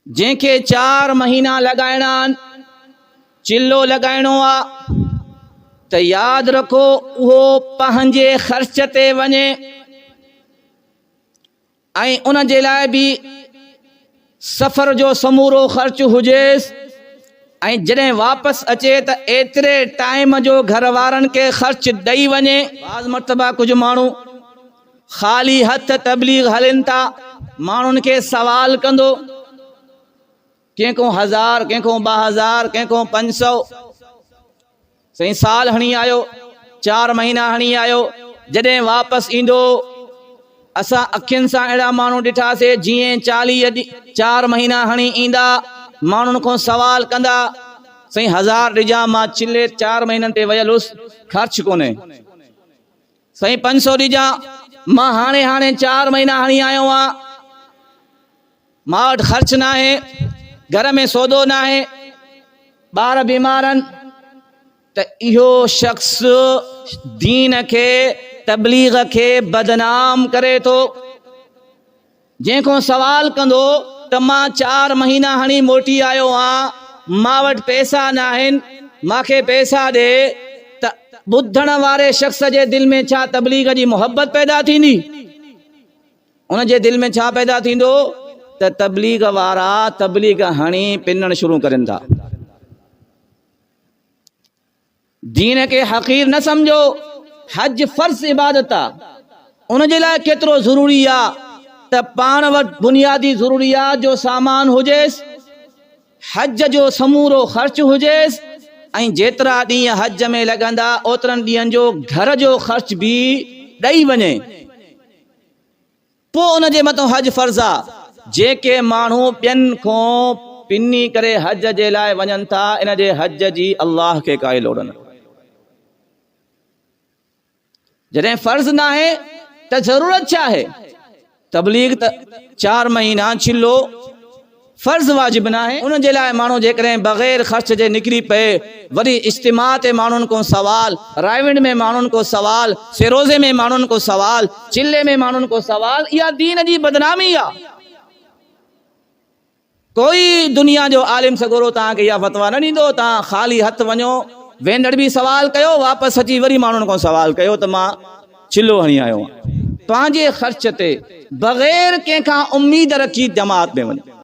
जंहिंखे 4 महीना लगाइणा आहिनि, चिल्लो लगाइणो आहे त यादि रखो उहो पंहिंजे ख़र्च ते वञे ऐं उन जे लाइ बि सफ़र जो समूरो ख़र्च हुजेसि ऐं जॾहिं वापसि अचे त एतिरे टाइम जो घर वारनि खे ख़र्च ॾेई वञे। बाज़ मरतबा कुझु माण्हू ख़ाली हथ तबलीग हलनि था, माण्हुनि खे सवाल कंदो, कंहिंखो 1000, कंहिंखो 2000, कंहिंखो 500। सही साल हणी आयो, 4 महीना हणी आयो, जॾहिं वापसि ईंदो असां अखियुनि सां अहिड़ा माण्हू ॾिठासीं जीअं 4 महीना हणी ईंदा, माण्हुनि खां सवाल कंदा, साईं 1000 ॾिजां, मां चिल्ले 4 महीननि ते वियल हुउसि, ख़र्च कोन्हे। साईं 500 ॾिजां, मां हाणे 4 महीना हणी आयो आहियां, मां वटि ख़र्च न आहे, घर में सौदो न आहे, ॿार बीमार आहिनि। त इहो शख़्स दीन खे, तबलीग खे बदनाम करे थो। जंहिंखो सवाल कंदो त मां 4 महीना हणी मोटी आयो आहियां, मां वटि पैसा न आहिनि, मूंखे पैसा ॾे, त ॿुधण वारे शख़्स जे दिलि में छा तबलीग जी मोहबत पैदा थींदी? उन जे दिलि में छा पैदा थींदो त तबलीग वारा तबलीग हणी पिनण शुरू करनि था। दीन खे हक़ीर न समझो, हज फर्ज़ इबादत आहे, उन जे लाइ केतिरो ज़रूरी आहे त पाण वटि बुनियादी ज़रूरियात जो सामान हुजेसि, हज जो समूरो ख़र्च हुजेसि ऐं जेतिरा ॾींहं हज में लॻंदा ओतिरनि ॾींहंनि जो घर जो ख़र्च बि ॾेई वञे, पोइ उन जे मथां हज फर्ज़ आहे। जेके माण्हू ॿियनि खां पिनी करे हज जे लाइ वञनि था, इन जे हज जी अल्लाह खे काई लोड़ न। जॾहिं फर्ज़ न आहे त ज़रूरत छा आहे? तबलीग त 4 महीना चिल्लो फर्ज़ वाजिब न आहे। उन जे लाइ माण्हू जेकॾहिं बग़ैर ख़र्च जे निकिरी पए, वरी इज्तिमा ते माण्हुनि को सवाल, रायविंड में माण्हुनि को सवाल, सिरोज़े में माण्हुनि को सवाल, चिल्ले में माण्हुनि को सवाल, इहा दीन जी बदनामी आहे। कोई दुनिया जो आलिम सगोरो तव्हांखे इहा फतवा न ॾींदो, तव्हां ख़ाली हथ वञो, वेंदड़ बि सवाल कयो, वापसि अची वरी माण्हुनि खां सवाल कयो त मां चिल्लो हणी आयो आहियां। पंहिंजे ख़र्च ते बग़ैर कंहिंखां उम्मीद रखी जमात में वञो।